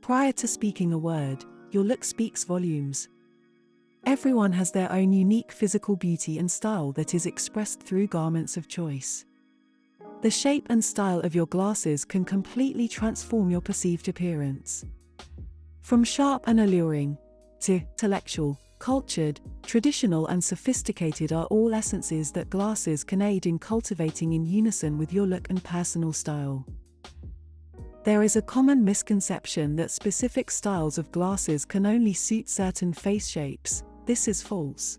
Prior to speaking a word, your look speaks volumes. Everyone has their own unique physical beauty and style that is expressed through garments of choice. The shape and style of your glasses can completely transform your perceived appearance. From sharp and alluring to intellectual, cultured, traditional and sophisticated are all essences that glasses can aid in cultivating in unison with your look and personal style. There is a common misconception that specific styles of glasses can only suit certain face shapes. This is false.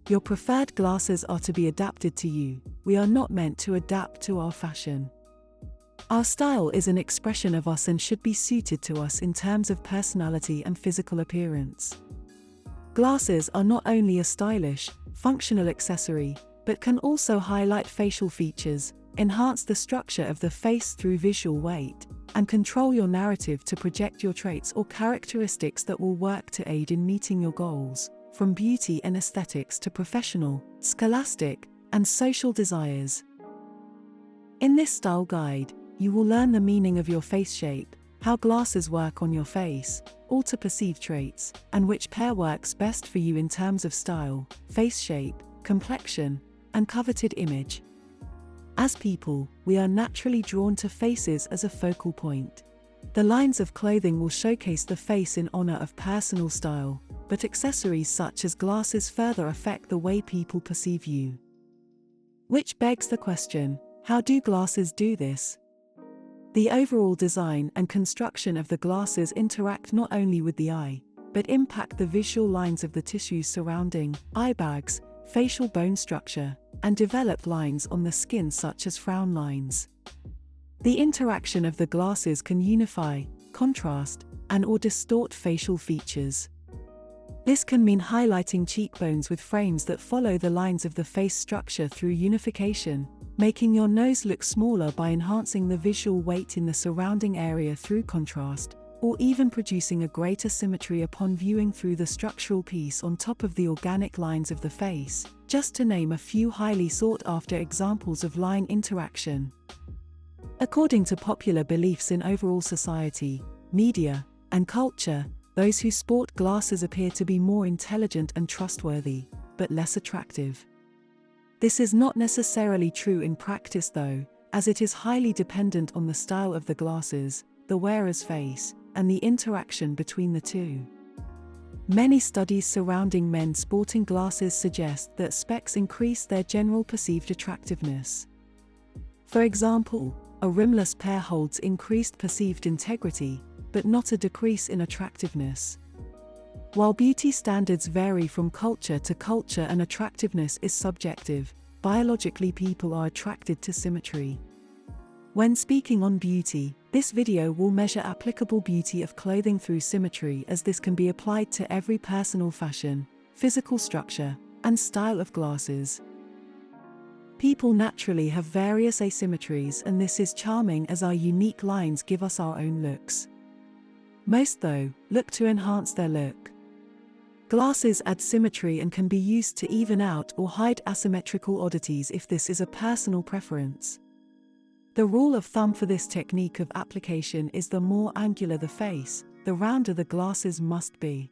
Your preferred glasses are to be adapted to you. We are not meant to adapt to our fashion. Our style is an expression of us and should be suited to us in terms of personality and physical appearance. Glasses are not only a stylish, functional accessory, but can also highlight facial features, enhance the structure of the face through visual weight, and control your narrative to project your traits or characteristics that will work to aid in meeting your goals, from beauty and aesthetics to professional, scholastic, and social desires. In this style guide, you will learn the meaning of your face shape, how glasses work on your face, all to perceive traits, and which pair works best for you in terms of style, face shape, complexion, and coveted image. As people, we are naturally drawn to faces as a focal point. The lines of clothing will showcase the face in honor of personal style, but accessories such as glasses further affect the way people perceive you. Which begs the question, how do glasses do this? The overall design and construction of the glasses interact not only with the eye, but impact the visual lines of the tissues surrounding eye bags, facial bone structure, and develop lines on the skin such as frown lines. The interaction of the glasses can unify, contrast, and/or distort facial features. This can mean highlighting cheekbones with frames that follow the lines of the face structure through unification, making your nose look smaller by enhancing the visual weight in the surrounding area through contrast, or even producing a greater symmetry upon viewing through the structural piece on top of the organic lines of the face, just to name a few highly sought-after examples of line interaction. According to popular beliefs in overall society, media, and culture, those who sport glasses appear to be more intelligent and trustworthy, but less attractive. This is not necessarily true in practice though, as it is highly dependent on the style of the glasses, the wearer's face, and the interaction between the two. Many studies surrounding men sporting glasses suggest that specs increase their general perceived attractiveness. For example, a rimless pair holds increased perceived integrity, but not a decrease in attractiveness. While beauty standards vary from culture to culture and attractiveness is subjective, biologically people are attracted to symmetry. When speaking on beauty, this video will measure applicable beauty of clothing through symmetry, as this can be applied to every personal fashion, physical structure, and style of glasses. People naturally have various asymmetries, and this is charming as our unique lines give us our own looks. Most, though, look to enhance their look. Glasses add symmetry and can be used to even out or hide asymmetrical oddities if this is a personal preference. The rule of thumb for this technique of application is the more angular the face, the rounder the glasses must be.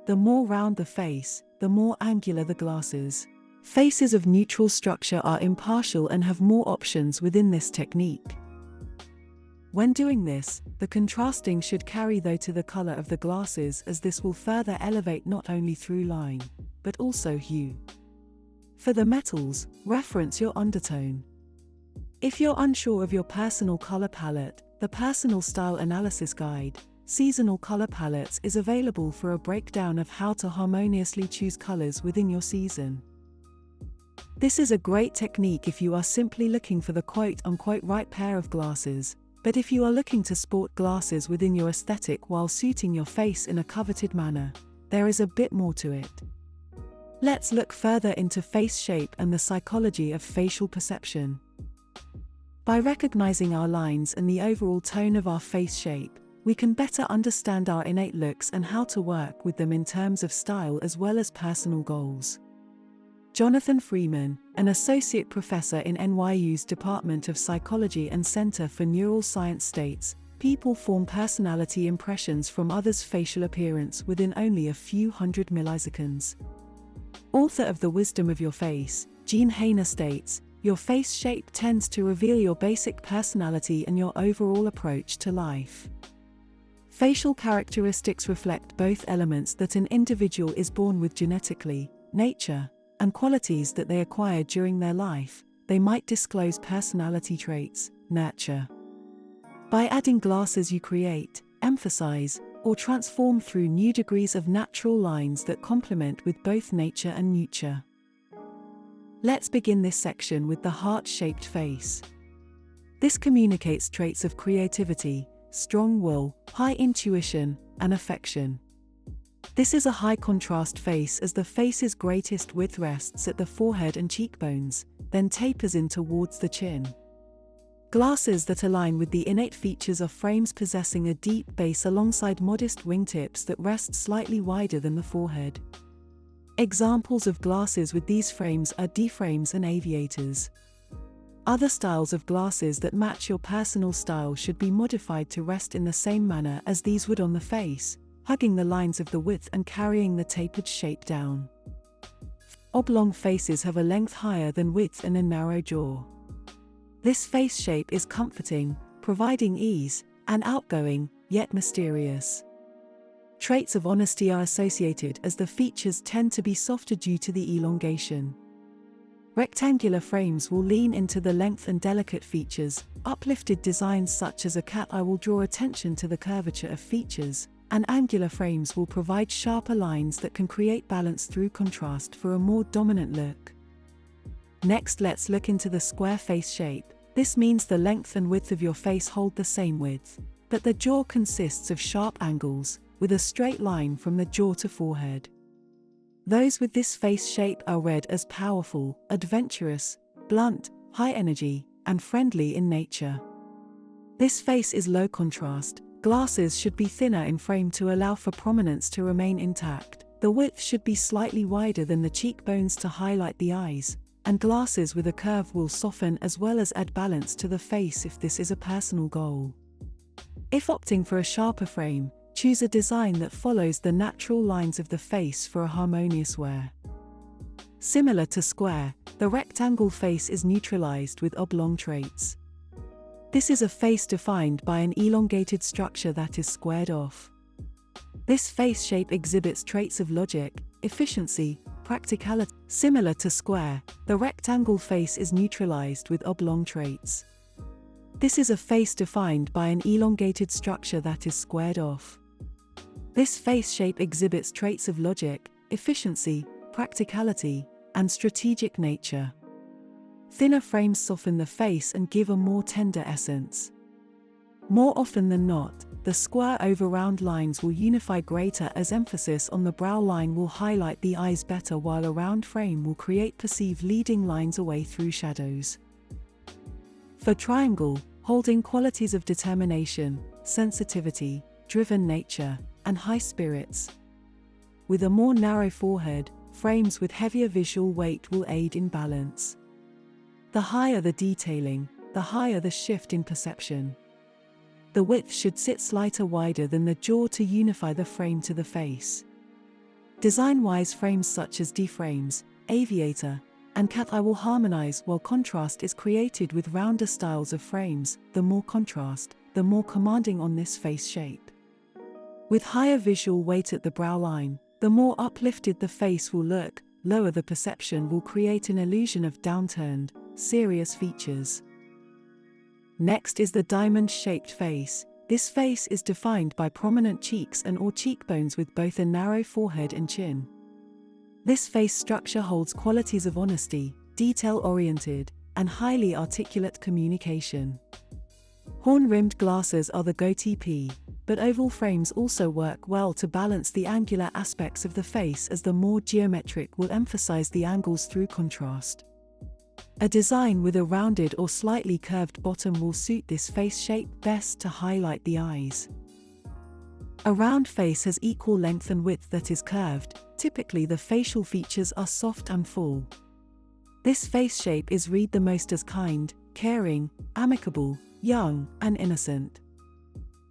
The more round the face, the more angular the glasses. Faces of neutral structure are impartial and have more options within this technique. When doing this, the contrasting should carry though to the color of the glasses, as this will further elevate not only through line, but also hue. For the metals, reference your undertone. If you're unsure of your personal color palette, the Personal Style Analysis Guide, Seasonal Color Palettes is available for a breakdown of how to harmoniously choose colors within your season. This is a great technique if you are simply looking for the quote-unquote right pair of glasses, but if you are looking to sport glasses within your aesthetic while suiting your face in a coveted manner, there is a bit more to it. Let's look further into face shape and the psychology of facial perception. By recognizing our lines and the overall tone of our face shape, we can better understand our innate looks and how to work with them in terms of style as well as personal goals. Jonathan Freeman, an associate professor in NYU's Department of Psychology and Center for Neural Science, states, people form personality impressions from others' facial appearance within only a few hundred milliseconds. Author of The Wisdom of Your Face, Jean Hainer states, "Your face shape tends to reveal your basic personality and your overall approach to life." Facial characteristics reflect both elements that an individual is born with genetically, nature, and qualities that they acquire during their life. They might disclose personality traits, nurture. By adding glasses you create, emphasize, or transform through new degrees of natural lines that complement with both nature and nurture. Let's begin this section with the heart-shaped face. This communicates traits of creativity, strong will, high intuition, and affection. This is a high-contrast face as the face's greatest width rests at the forehead and cheekbones, then tapers in towards the chin. Glasses that align with the innate features of frames possessing a deep base alongside modest wingtips that rest slightly wider than the forehead. Examples of glasses with these frames are D-frames and aviators. Other styles of glasses that match your personal style should be modified to rest in the same manner as these would on the face, hugging the lines of the width and carrying the tapered shape down. Oblong faces have a length higher than width and a narrow jaw. This face shape is comforting, providing ease, and outgoing, yet mysterious. Traits of honesty are associated as the features tend to be softer due to the elongation. Rectangular frames will lean into the length and delicate features. Uplifted designs such as a cat eye will draw attention to the curvature of features, and angular frames will provide sharper lines that can create balance through contrast for a more dominant look. Next, let's look into the square face shape. This means the length and width of your face hold the same width, but the jaw consists of sharp angles, with a straight line from the jaw to forehead. Those with this face shape are read as powerful, adventurous, blunt, high energy, and friendly in nature. This face is low contrast. Glasses should be thinner in frame to allow for prominence to remain intact. The width should be slightly wider than the cheekbones to highlight the eyes, and glasses with a curve will soften as well as add balance to the face if this is a personal goal. If opting for a sharper frame, choose a design that follows the natural lines of the face for a harmonious wear. Similar to square, the rectangle face is neutralized with oblong traits. This is a face defined by an elongated structure that is squared off. This face shape exhibits traits of logic, efficiency, practicality. Similar to square, the rectangle face is neutralized with oblong traits. This is a face defined by an elongated structure that is squared off. This face shape exhibits traits of logic, efficiency, practicality, and strategic nature. Thinner frames soften the face and give a more tender essence. More often than not, the square over round lines will unify greater as emphasis on the brow line will highlight the eyes better, while a round frame will create perceived leading lines away through shadows. For triangle, holding qualities of determination, sensitivity, driven nature, and high spirits. With a more narrow forehead, frames with heavier visual weight will aid in balance. The higher the detailing, the higher the shift in perception. The width should sit slightly wider than the jaw to unify the frame to the face. Design-wise, frames such as D-frames, aviator, and cat eye will harmonize while contrast is created with rounder styles of frames. The more contrast, the more commanding on this face shape. With higher visual weight at the brow line, the more uplifted the face will look. Lower the perception will create an illusion of downturned, serious features. Next is the diamond-shaped face. This face is defined by prominent cheeks and or cheekbones with both a narrow forehead and chin. This face structure holds qualities of honesty, detail-oriented, and highly articulate communication. Horn-rimmed glasses are the go-to, but oval frames also work well to balance the angular aspects of the face, as the more geometric will emphasize the angles through contrast. A design with a rounded or slightly curved bottom will suit this face shape best to highlight the eyes. A round face has equal length and width that is curved. Typically the facial features are soft and full. This face shape is read the most as kind, caring, amicable, young, and innocent.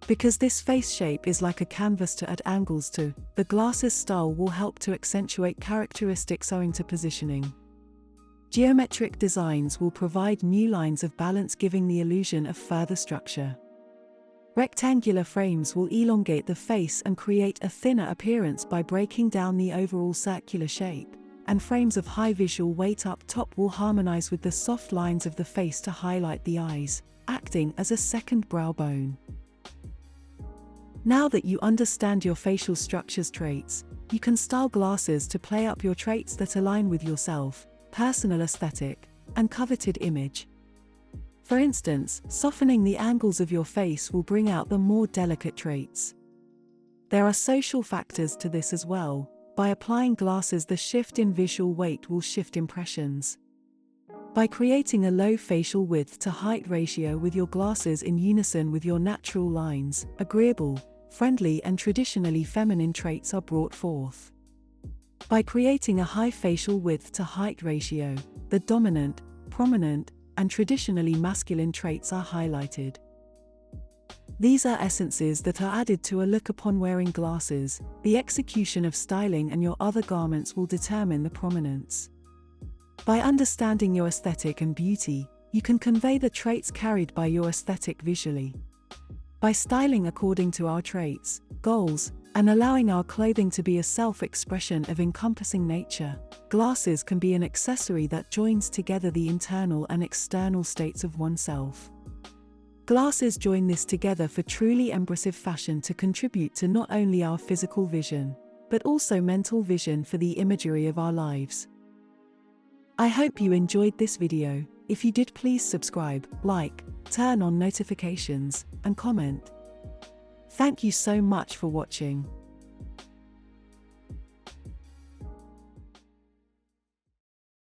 Because this face shape is like a canvas to add angles to, the glasses style will help to accentuate characteristics owing to positioning. Geometric designs will provide new lines of balance, giving the illusion of further structure. Rectangular frames will elongate the face and create a thinner appearance by breaking down the overall circular shape, and frames of high visual weight up top will harmonize with the soft lines of the face to highlight the eyes, acting as a second brow bone. Now that you understand your facial structure's traits, you can style glasses to play up your traits that align with yourself, personal aesthetic, and coveted image. For instance, softening the angles of your face will bring out the more delicate traits. There are social factors to this as well. By applying glasses, the shift in visual weight will shift impressions. By creating a low facial width to height ratio with your glasses in unison with your natural lines, agreeable, friendly and traditionally feminine traits are brought forth. By creating a high facial width to height ratio, the dominant, prominent, and traditionally masculine traits are highlighted. These are essences that are added to a look upon wearing glasses. The execution of styling and your other garments will determine the prominence. By understanding your aesthetic and beauty, you can convey the traits carried by your aesthetic visually. By styling according to our traits, goals, and allowing our clothing to be a self-expression of encompassing nature, glasses can be an accessory that joins together the internal and external states of oneself. Glasses join this together for truly embracive fashion to contribute to not only our physical vision, but also mental vision for the imagery of our lives. I hope you enjoyed this video. If you did, please subscribe, like, turn on notifications, and comment. Thank you so much for watching.